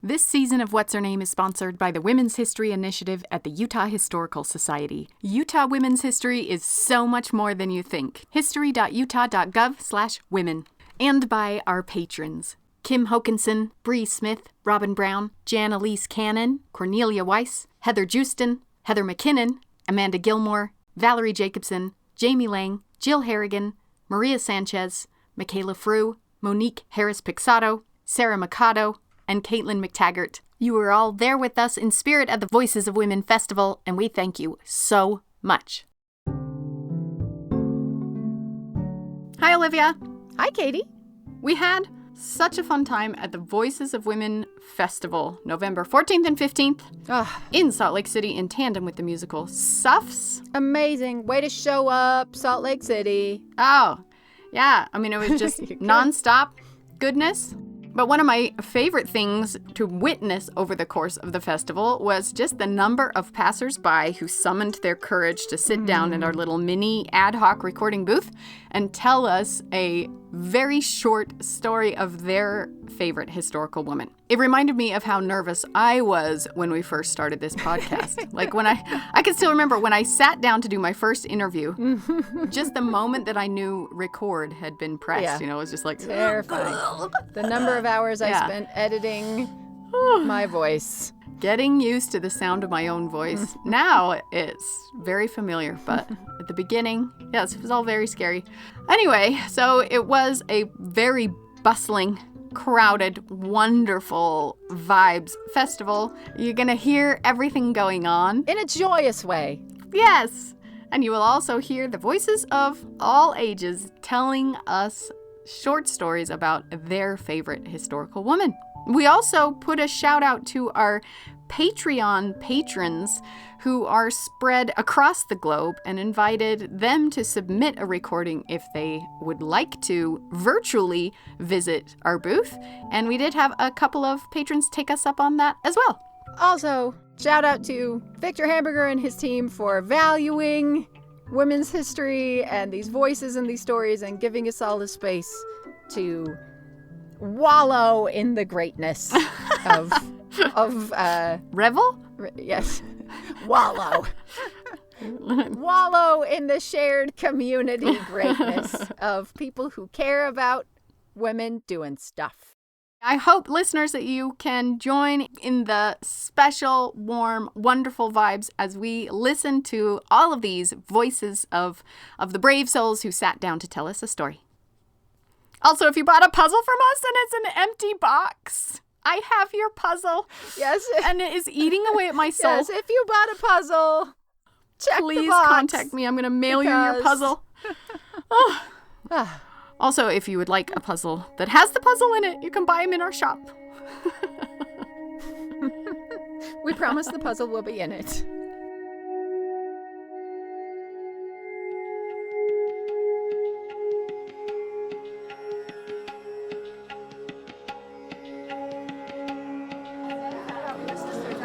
This season of What's Her Name is sponsored by the Women's History Initiative at the Utah Historical Society. Utah women's history is so much more than you think. history.utah.gov/women. And by our patrons: Kim Hokinson, Bree Smith, Robin Brown, Jan Elise Cannon, Cornelia Weiss, Heather Justin, Heather McKinnon, Amanda Gilmore, Valerie Jacobson, Jamie Lang, Jill Harrigan, Maria Sanchez, Michaela Frew, Monique Harris-Pixato, Sarah Mikado, and Caitlin McTaggart. You were all there with us in spirit at the Voices of Women Festival, and we thank you so much. Hi, Olivia. Hi, Katie. We had such a fun time at the Voices of Women Festival, November 14th and 15th in Salt Lake City in tandem with the musical Suffs. Amazing. Way to show up, Salt Lake City. Oh, yeah. I mean, it was just nonstop goodness. But one of my favorite things to witness over the course of the festival was just the number of passersby who summoned their courage to sit down in our little mini ad-hoc recording booth and tell us a very short story of their favorite historical woman. It reminded me of how nervous I was when we first started this podcast. Like when I can still remember when I sat down to do my first interview, just the moment that I knew record had been pressed, it was just like terrifying. The number of hours I spent editing my voice. Getting used to the sound of my own voice. Now it's very familiar, but at the beginning, yes, it was all very scary. Anyway, so it was a very bustling, crowded, wonderful vibes festival. You're going to hear everything going on. In a joyous way. Yes. And you will also hear the voices of all ages telling us short stories about their favorite historical woman. We also put a shout out to our Patreon patrons who are spread across the globe and invited them to submit a recording if they would like to virtually visit our booth. And we did have a couple of patrons take us up on that as well. Also, shout out to Victor Hamburger and his team for valuing women's history and these voices and these stories and giving us all the space to wallow in the greatness of revel? Yes. Wallow. Wallow in the shared community greatness of people who care about women doing stuff. I hope, listeners, that you can join in the special, warm, wonderful vibes as we listen to all of these voices of the brave souls who sat down to tell us a story. Also, if you bought a puzzle from us and it's an empty box, I have your puzzle. Yes. And it is eating away at my soul. Yes, if you bought a puzzle, check the box. Please contact me. I'm going to mail you your puzzle. Oh. Also, if you would like a puzzle that has the puzzle in it, you can buy them in our shop. We promise the puzzle will be in it.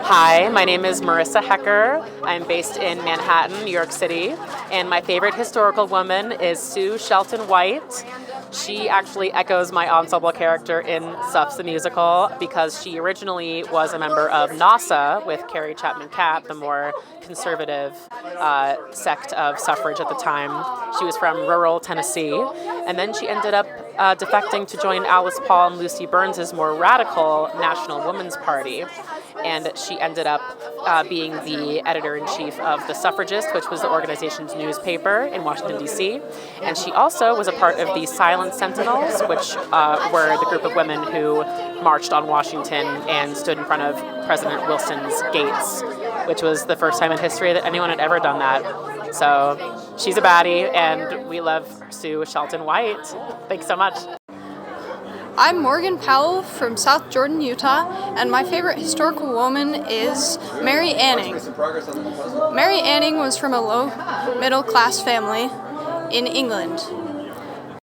Hi, my name is Marissa Hecker. I'm based in Manhattan, New York City, and my favorite historical woman is Sue Shelton White. She actually echoes my ensemble character in Suffs the musical because she originally was a member of NASA with Carrie Chapman Catt, the more conservative sect of suffrage at the time. She was from rural Tennessee, and then she ended up defecting to join Alice Paul and Lucy Burns' more radical National Women's Party. And she ended up being the editor-in-chief of The Suffragist, which was the organization's newspaper in Washington, D.C. And she also was a part of the Silent Sentinels, which were the group of women who marched on Washington and stood in front of President Wilson's gates, which was the first time in history that anyone had ever done that. So she's a baddie, and we love Sue Shelton White. Thanks so much. I'm Morgan Powell from South Jordan, Utah, and my favorite historical woman is Mary Anning. Mary Anning was from a low-middle-class family in England.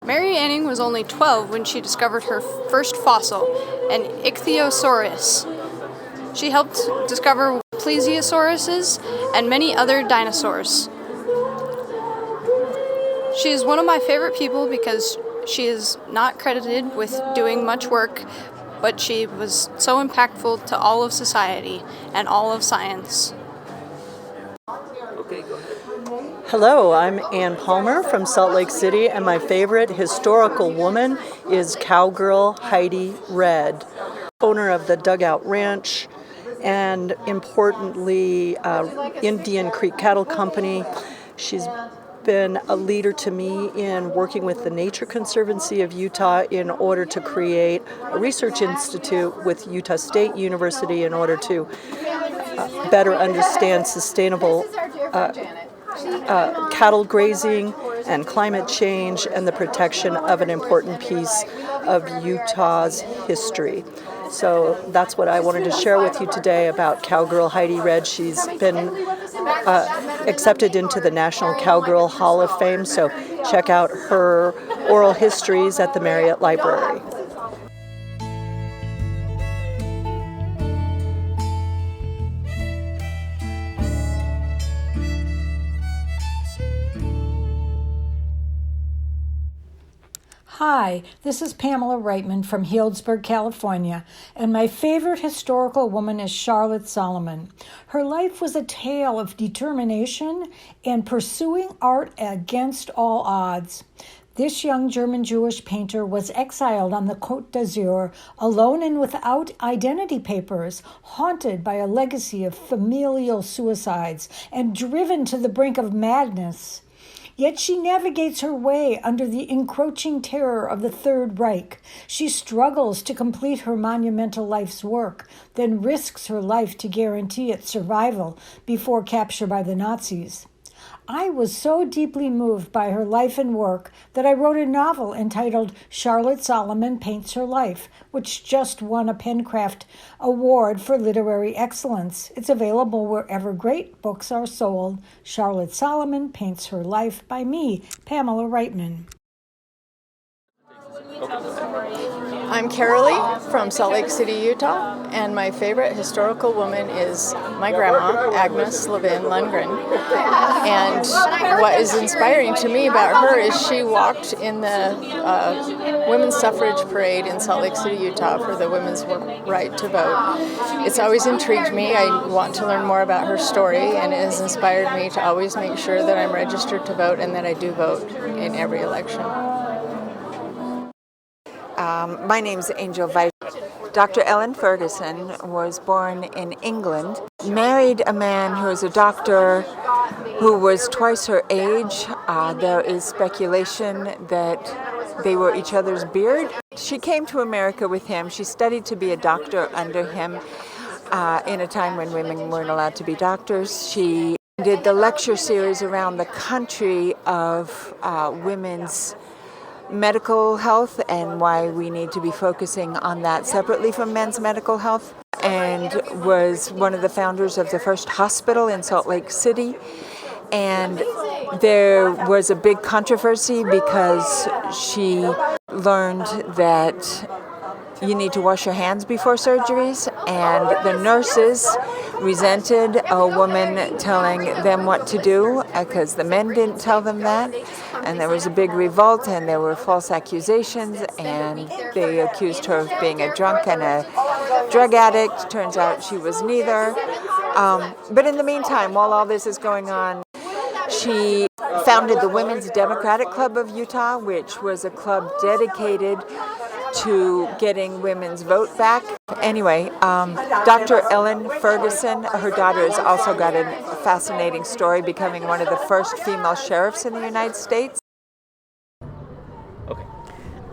Mary Anning was only 12 when she discovered her first fossil, an ichthyosaurus. She helped discover plesiosauruses and many other dinosaurs. She is one of my favorite people because she is not credited with doing much work, but she was so impactful to all of society and all of science. Hello, I'm Ann Palmer from Salt Lake City, and my favorite historical woman is cowgirl Heidi Red, owner of the Dugout Ranch, and importantly, Indian Creek Cattle Company. She's been a leader to me in working with the Nature Conservancy of Utah in order to create a research institute with Utah State University in order to better understand sustainable cattle grazing and climate change and the protection of an important piece of Utah's history. So that's what I wanted to share with you today about cowgirl Heidi Red. She's been accepted into the National Cowgirl Hall of Fame, so check out her oral histories at the Marriott Library. Hi, this is Pamela Reitman from Healdsburg, California, and my favorite historical woman is Charlotte Solomon. Her life was a tale of determination and pursuing art against all odds. This young German Jewish painter was exiled on the Côte d'Azur, alone and without identity papers, haunted by a legacy of familial suicides, and driven to the brink of madness. Yet she navigates her way under the encroaching terror of the Third Reich. She struggles to complete her monumental life's work, then risks her life to guarantee its survival before capture by the Nazis. I was so deeply moved by her life and work that I wrote a novel entitled Charlotte Solomon Paints Her Life, which just won a Pencraft Award for Literary Excellence. It's available wherever great books are sold. Charlotte Solomon Paints Her Life by me, Pamela Reitman. I'm Carolee from Salt Lake City, Utah, and my favorite historical woman is my grandma, Agnes Levin Lundgren. And what is inspiring to me about her is she walked in the women's suffrage parade in Salt Lake City, Utah for the women's right to vote. It's always intrigued me. I want to learn more about her story, and it has inspired me to always make sure that I'm registered to vote and that I do vote in every election. My name's Angel Weiss. Dr. Ellen Ferguson was born in England, married a man who was a doctor who was twice her age. There is speculation that they were each other's beard. She came to America with him. She studied to be a doctor under him in a time when women weren't allowed to be doctors. She did the lecture series around the country of women's medical health and why we need to be focusing on that separately from men's medical health, and was one of the founders of the first hospital in Salt Lake City. And there was a big controversy because she learned that you need to wash your hands before surgeries, and the nurses resented a woman telling them what to do because the men didn't tell them that, and there was a big revolt and there were false accusations, and they accused her of being a drunk and a drug addict. Turns out she was neither. But in the meantime, while all this is going on, she founded the Women's Democratic Club of Utah, which was a club dedicated to getting women's vote back. Anyway, Dr. Ellen Ferguson, her daughter, has also got a fascinating story, becoming one of the first female sheriffs in the United States.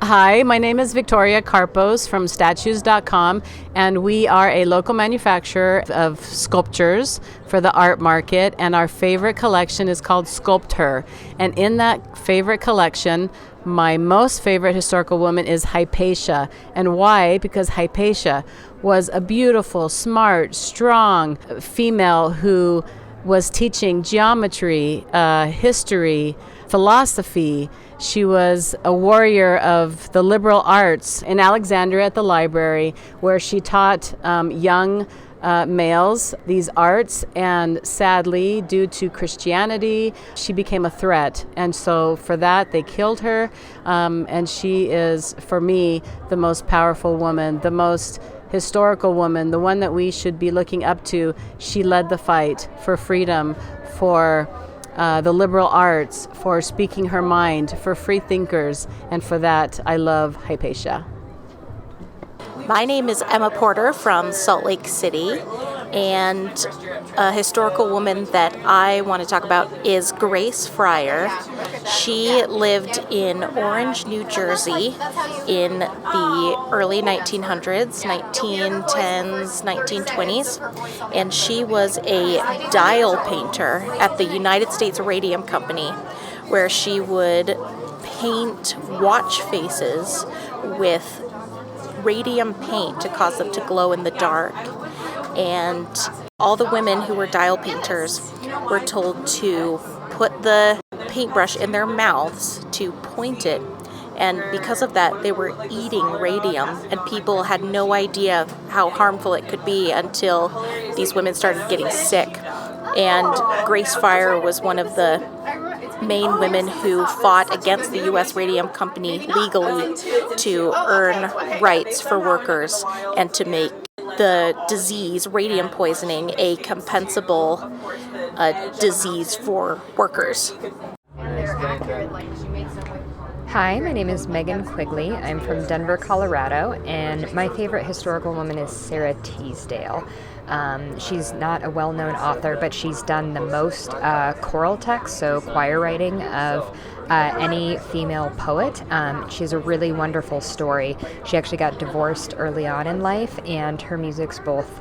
Hi, my name is Victoria Carpos from statues.com, and we are a local manufacturer of sculptures for the art market, and our favorite collection is called Sculpt Her. And in that favorite collection, my most favorite historical woman is Hypatia. And why? Because Hypatia was a beautiful, smart, strong female who was teaching geometry, history, philosophy. She was a warrior of the liberal arts in Alexandria at the library, where she taught young males these arts, and sadly, due to Christianity, she became a threat. And so for that, they killed her. And she is, for me, the most powerful woman, the most historical woman, the one that we should be looking up to. She led the fight for freedom, for the liberal arts, for speaking her mind, for free thinkers, and for that, I love Hypatia. My name is Emma Porter from Salt Lake City, and a historical woman that I want to talk about is Grace Fryer. She lived in Orange, New Jersey in the early 1900s, 1910s, 1920s, and she was a dial painter at the United States Radium Company, where she would paint watch faces with radium paint to cause them to glow in the dark. And all the women who were dial painters were told to put the paintbrush in their mouths to point it. And because of that, they were eating radium, and people had no idea how harmful it could be until these women started getting sick. And Grace Fryer was one of the main women who fought against the U.S. Radium Company legally to earn rights for workers and to make the disease, radium poisoning, a compensable disease for workers. Hi, my name is Megan Quigley. I'm from Denver, Colorado, and my favorite historical woman is Sarah Teasdale. She's not a well-known author, but she's done the most choral text, so choir writing of any female poet. She has a really wonderful story. She actually got divorced early on in life, and her music's both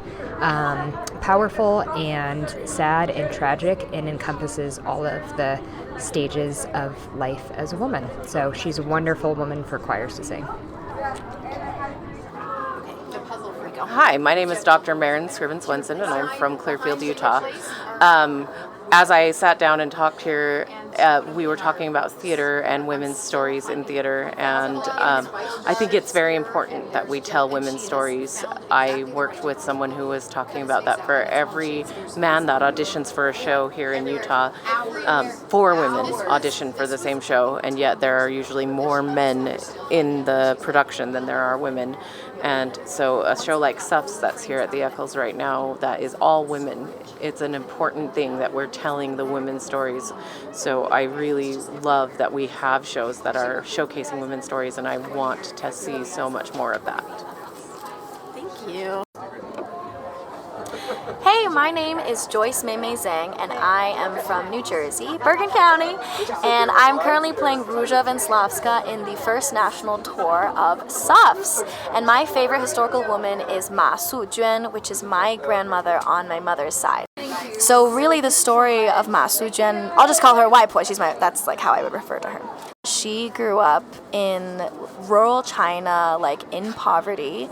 powerful and sad and tragic, and encompasses all of the stages of life as a woman. So she's a wonderful woman for choirs to sing. Hi, my name is Dr. Maren Scriven-Swenson, and I'm from Clearfield, Utah. As I sat down and talked here, we were talking about theater and women's stories in theater, and I think it's very important that we tell women's stories. I worked with someone who was talking about that. For every man that auditions for a show here in Utah, 4 women audition for the same show, and yet there are usually more men in the production than there are women. And so a show like Suffs that's here at the Eccles right now, that is all women. It's an important thing that we're telling the women's stories. So I really love that we have shows that are showcasing women's stories, and I want to see so much more of that. Thank you. Hey, my name is Joyce Mei Zhang, and I am from New Jersey, Bergen County, and I'm currently playing Róża Węslawska in the first national tour of Suffs. And my favorite historical woman is Ma Su-juan, which is my grandmother on my mother's side. So really the story of Ma Su-juan, I'll just call her Waipo, that's like how I would refer to her. She grew up in rural China, like in poverty.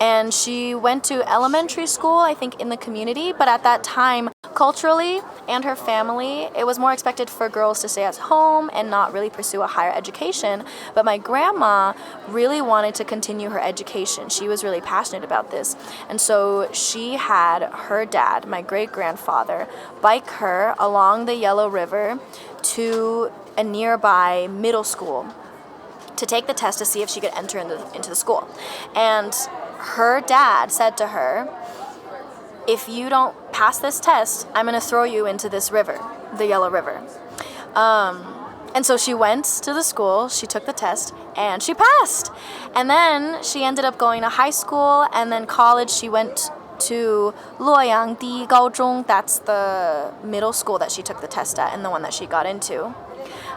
And she went to elementary school, I think, in the community. But at that time, culturally and her family, it was more expected for girls to stay at home and not really pursue a higher education. But my grandma really wanted to continue her education. She was really passionate about this. And so she had her dad, my great-grandfather, bike her along the Yellow River to a nearby middle school to take the test to see if she could enter into the school. And her dad said to her, if you don't pass this test, I'm going to throw you into this river, the Yellow River. And so she went to the school, she took the test, and she passed. And then she ended up going to high school, and then college. She went to Luoyang Di Gaozhong. That's the middle school that she took the test at and the one that she got into.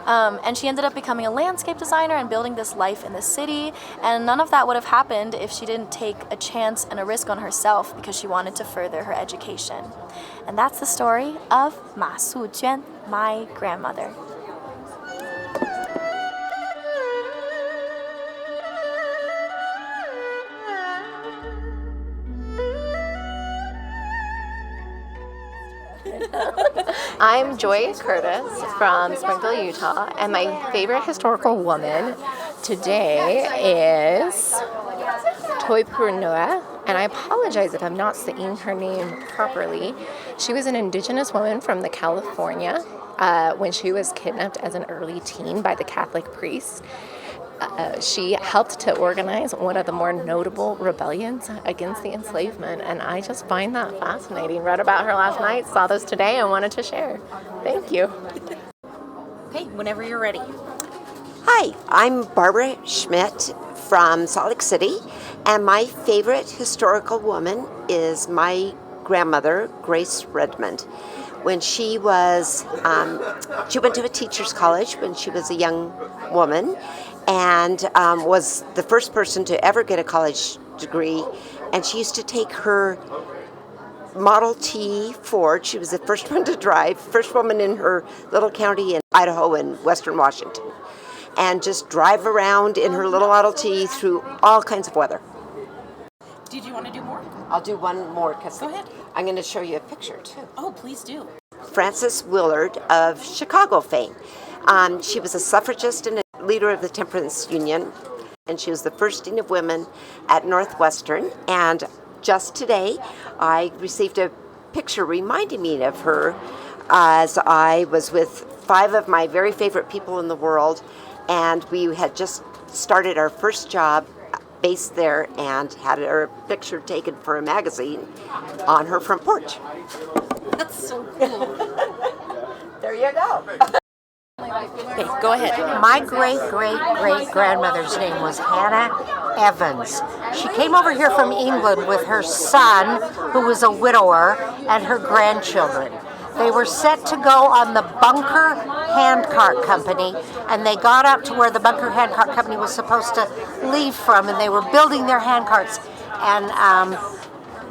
And she ended up becoming a landscape designer and building this life in the city. And none of that would have happened if she didn't take a chance and a risk on herself because she wanted to further her education. And that's the story of Ma Su-juan, my grandmother. I'm Joy Curtis from Springfield, Utah, and my favorite historical woman today is Toipurnua and I apologize if I'm not saying her name properly. She was an indigenous woman from the California when she was kidnapped as an early teen by the Catholic priests. She helped to organize one of the more notable rebellions against the enslavement, and I just find that fascinating. Read about her last night, saw this today, and wanted to share. Thank you. Okay, whenever you're ready. Hi, I'm Barbara Schmidt from Salt Lake City, and my favorite historical woman is my grandmother, Grace Redmond. When she was, she went to a teacher's college when she was a young woman, and was the first person to ever get a college degree, and she used to take her Model T Ford. She was the first one to drive, first woman in her little county in Idaho and Western Washington, and just drive around in her little Model T through all kinds of weather. Did you want to do more? I'll do one more because Go ahead. I'm going to show you a picture too. Oh, please do. Frances Willard of Chicago fame. She was a suffragist and a leader of the Temperance Union, and she was the first dean of women at Northwestern. And just today, I received a picture reminding me of her as I was with 5 of my very favorite people in the world, and we had just started our first job based there and had her picture taken for a magazine on her front porch. That's so cool. There you go. Okay, go ahead. My great-great-great-grandmother's name was Hannah Evans. She came over here from England with her son, who was a widower, and her grandchildren. They were set to go on the Bunker Handcart Company, and they got up to where the Bunker Handcart Company was supposed to leave from, and they were building their handcarts. And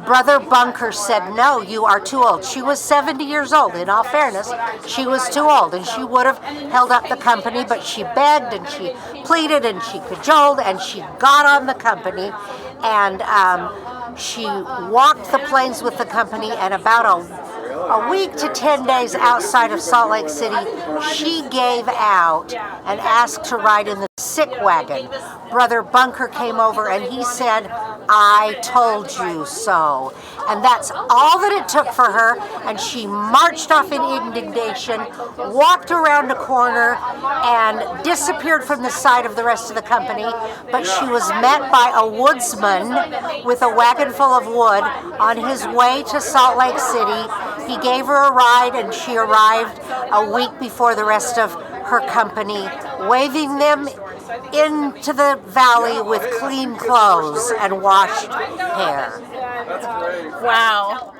Brother Bunker said, "No, you are too old." She was 70 years old. In all fairness, she was too old, and she would have held up the company, but she begged and she pleaded and she cajoled, and she got on the company, and she walked the plains with the company, and about a week to 10 days outside of Salt Lake City, she gave out and asked to ride in the sick wagon. Brother Bunker came over and he said, "I told you so." And that's all that it took for her, and she marched off in indignation, walked around a corner, and disappeared from the sight of the rest of the company. But she was met by a woodsman with a wagon full of wood on his way to Salt Lake City. He gave her a ride, and she arrived a week before the rest of her company, waving them into the valley with clean clothes and washed hair. Wow.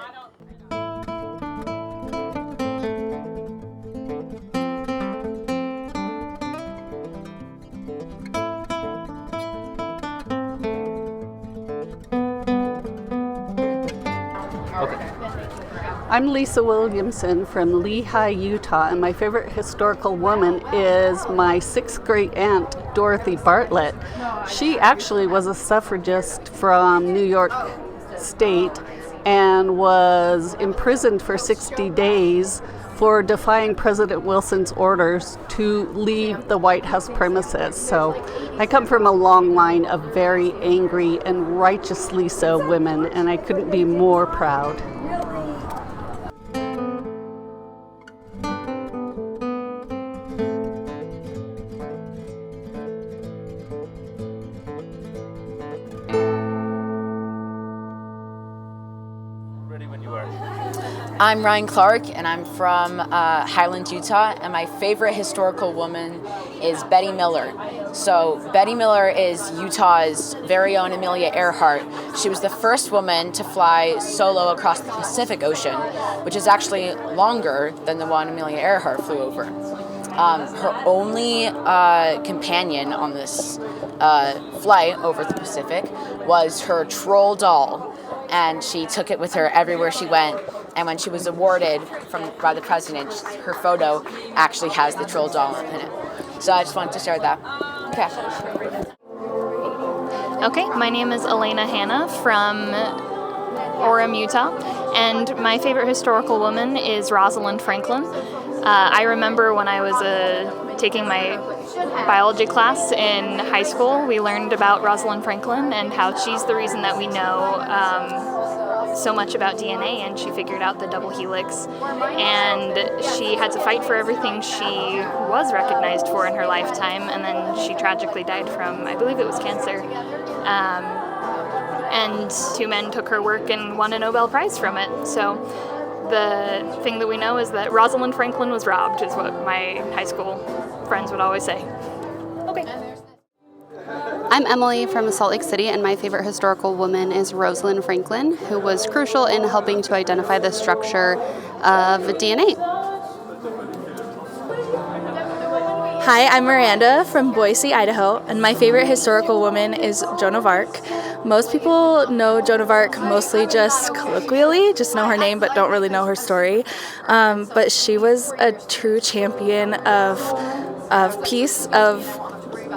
I'm Lisa Williamson from Lehi, Utah, and my favorite historical woman is my 6th great aunt, Dorothy Bartlett. She actually was a suffragist from New York State and was imprisoned for 60 days for defying President Wilson's orders to leave the White House premises. So I come from a long line of very angry and righteously so women, and I couldn't be more proud. I'm Ryan Clark, and I'm from Highland, Utah, and my favorite historical woman is Betty Miller. So Betty Miller is Utah's very own Amelia Earhart. She was the first woman to fly solo across the Pacific Ocean, which is actually longer than the one Amelia Earhart flew over. Her only companion on this flight over the Pacific was her troll doll, and she took it with her everywhere she went. And when she was awarded by the president, her photo actually has the troll doll in it. So I just wanted to share that. Okay. Okay, my name is Elena Hanna from Orem, Utah, and my favorite historical woman is Rosalind Franklin. I remember when I was taking my biology class in high school, we learned about Rosalind Franklin and how she's the reason that we know so much about DNA, and she figured out the double helix, and she had to fight for everything she was recognized for in her lifetime, and then she tragically died from, I believe it was cancer. And two men took her work and won a Nobel Prize from it. So the thing that we know is that Rosalind Franklin was robbed, is what my high school friends would always say. Okay. I'm Emily from Salt Lake City, and my favorite historical woman is Rosalind Franklin, who was crucial in helping to identify the structure of DNA. Hi, I'm Miranda from Boise, Idaho, and my favorite historical woman is Joan of Arc. Most people know Joan of Arc mostly just colloquially, just know her name but don't really know her story. But she was a true champion of peace, of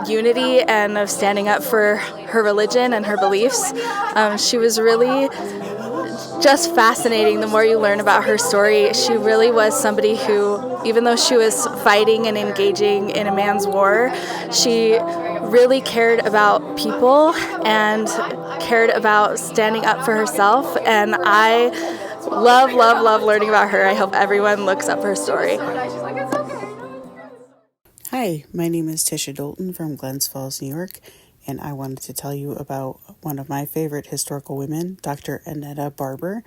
unity, and of standing up for her religion and her beliefs. She was really just fascinating. The more you learn about her story, she really was somebody who, even though she was fighting and engaging in a man's war, she really cared about people and cared about standing up for herself. And I love, love, love learning about her. I hope everyone looks up her story. Hi, my name is Tisha Dolton from Glens Falls, New York, and I wanted to tell you about one of my favorite historical women, Dr. Annetta Barber.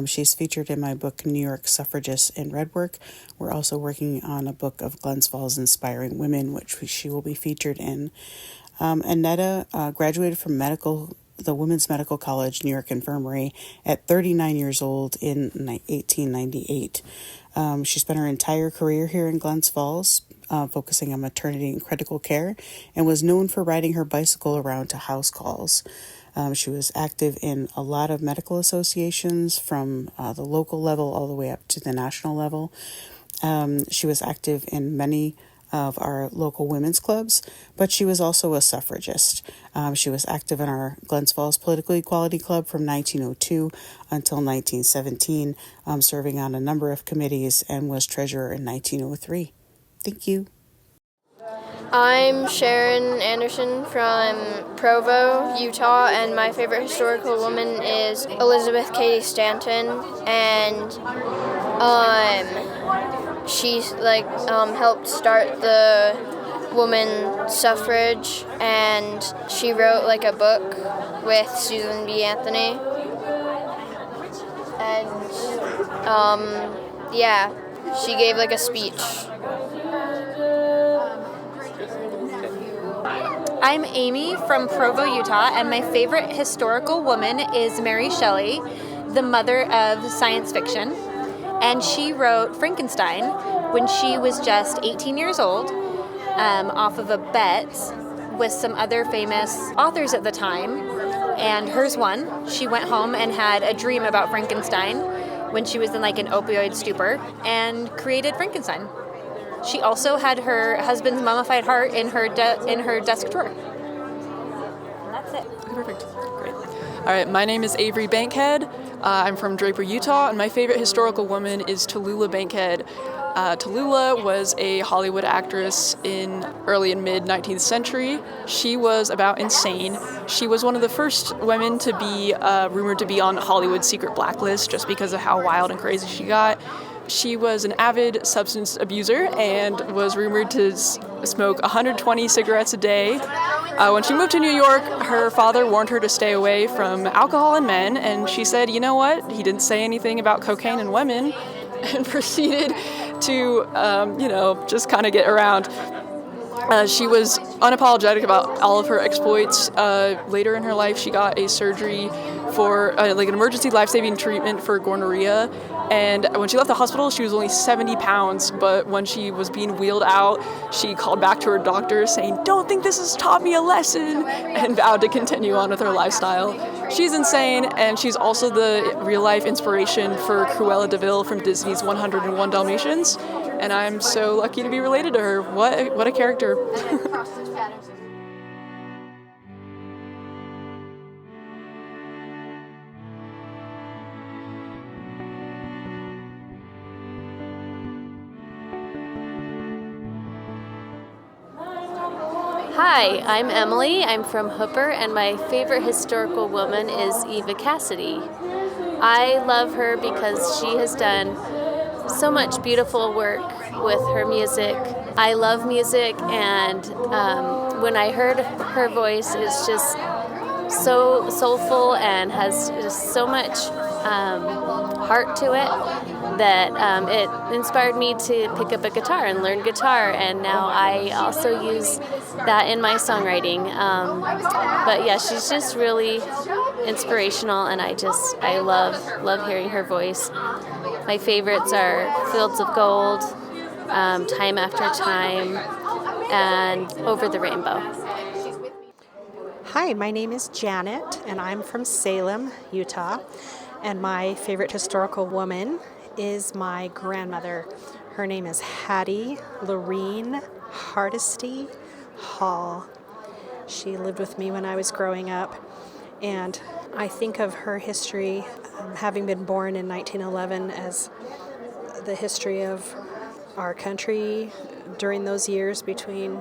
She's featured in my book, New York Suffragists in Red Work. We're also working on a book of Glens Falls Inspiring Women, which she will be featured in. Annetta graduated from the Women's Medical College, New York Infirmary, at 39 years old in 1898. She spent her entire career here in Glens Falls, focusing on maternity and critical care, and was known for riding her bicycle around to house calls. She was active in a lot of medical associations from the local level all the way up to the national level. She was active in many of our local women's clubs, but she was also a suffragist. She was active in our Glens Falls Political Equality Club from 1902 until 1917, serving on a number of committees, and was treasurer in 1903. Thank you. I'm Sharon Anderson from Provo, Utah, and my favorite historical woman is Elizabeth Cady Stanton, and she's helped start the woman suffrage, and she wrote a book with Susan B. Anthony, and she gave a speech. I'm Amy from Provo, Utah, and my favorite historical woman is Mary Shelley, the mother of science fiction. And she wrote Frankenstein when she was just 18 years old, off of a bet with some other famous authors at the time, and hers won. She went home and had a dream about Frankenstein when she was in an opioid stupor and created Frankenstein. She also had her husband's mummified heart in her desk drawer. And that's it. Okay, perfect. Great. All right, my name is Avery Bankhead. I'm from Draper, Utah, and my favorite historical woman is Tallulah Bankhead. Tallulah was a Hollywood actress in early and mid 19th century. She was about insane. She was one of the first women to be rumored to be on Hollywood's secret blacklist just because of how wild and crazy she got. She was an avid substance abuser and was rumored to smoke 120 cigarettes a day. When she moved to New York, her father warned her to stay away from alcohol and men, and she said, you know what, he didn't say anything about cocaine and women, and proceeded to, just kind of get around. She was unapologetic about all of her exploits. Later in her life, she got a surgery for an emergency life-saving treatment for gonorrhea. And when she left the hospital, she was only 70 pounds. But when she was being wheeled out, she called back to her doctor saying, "Don't think this has taught me a lesson," and vowed to continue on with her lifestyle. She's insane, and she's also the real-life inspiration for Cruella de Vil from Disney's 101 Dalmatians. And I'm so lucky to be related to her. What a character. Hi, I'm Emily. I'm from Hooper, and my favorite historical woman is Eva Cassidy. I love her because she has done so much beautiful work with her music. I love music, and when I heard her voice, it's just so soulful and has just so much heart to it that it inspired me to pick up a guitar and learn guitar, and now I also use that in my songwriting. But yeah, she's just really inspirational, and I love hearing her voice. My favorites are Fields of Gold, Time After Time, and Over the Rainbow. Hi, my name is Janet, and I'm from Salem, Utah, and my favorite historical woman is my grandmother. Her name is Hattie Lorene Hardesty Hall. She lived with me when I was growing up, and I think of her history, having been born in 1911, as the history of our country during those years between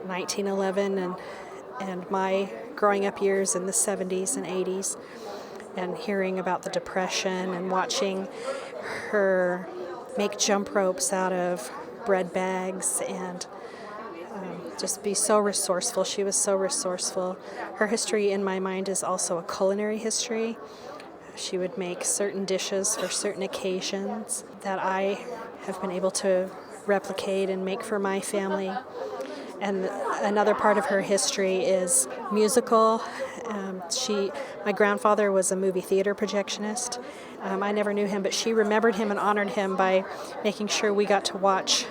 1911 and my growing up years in the 70s and 80s, and hearing about the Depression and watching her make jump ropes out of bread bags and just be so resourceful. She was so resourceful. Her history in my mind is also a culinary history. She would make certain dishes for certain occasions that I have been able to replicate and make for my family. And another part of her history is musical. My grandfather was a movie theater projectionist. I never knew him, but she remembered him and honored him by making sure we got to watch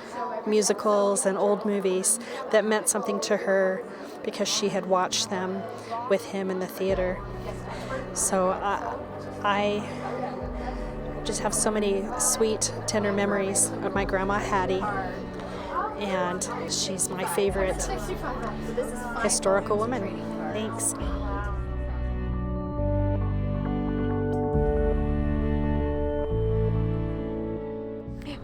musicals and old movies that meant something to her because she had watched them with him in the theater. So I just have so many sweet, tender memories of my grandma Hattie, and she's my favorite historical woman. Thanks.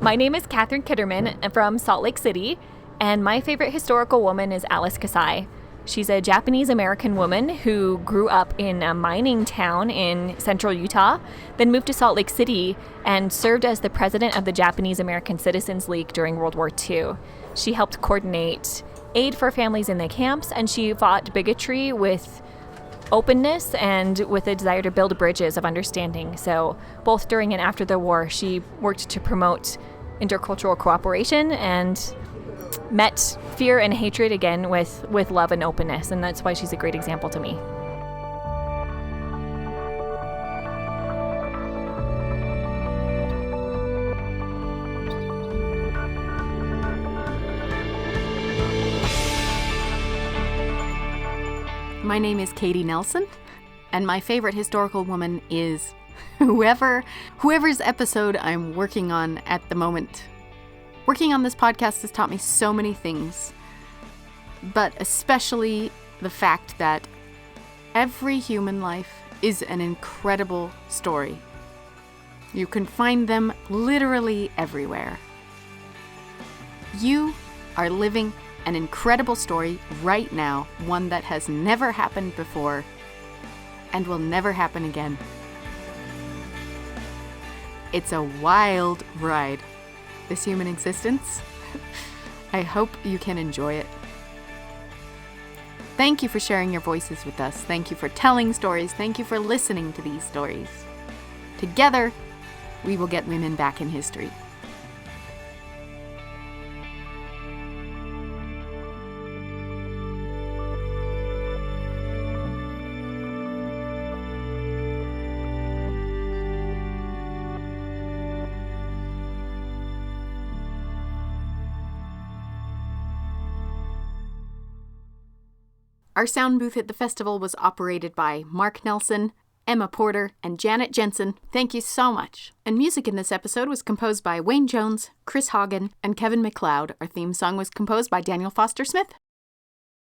My name is Catherine Kitterman from Salt Lake City, and my favorite historical woman is Alice Kasai. She's a Japanese-American woman who grew up in a mining town in central Utah, then moved to Salt Lake City and served as the president of the Japanese-American Citizens League during World War II. She helped coordinate aid for families in the camps, and she fought bigotry with openness and with a desire to build bridges of understanding. So both during and after the war, she worked to promote intercultural cooperation and met fear and hatred again with love and openness, and that's why she's a great example to me. My name is Katie Nelson, and my favorite historical woman is whoever's episode I'm working on at the moment. Working on this podcast has taught me so many things, but especially the fact that every human life is an incredible story. You can find them literally everywhere. You are living an incredible story right now, one that has never happened before and will never happen again. It's a wild ride, this human existence. I hope you can enjoy it. Thank you for sharing your voices with us. Thank you for telling stories. Thank you for listening to these stories. Together, we will get women back in history. Our sound booth at the festival was operated by Mark Nelson, Emma Porter, and Janet Jensen. Thank you so much. And music in this episode was composed by Wayne Jones, Chris Haugen, and Kevin MacLeod. Our theme song was composed by Daniel Foster Smith.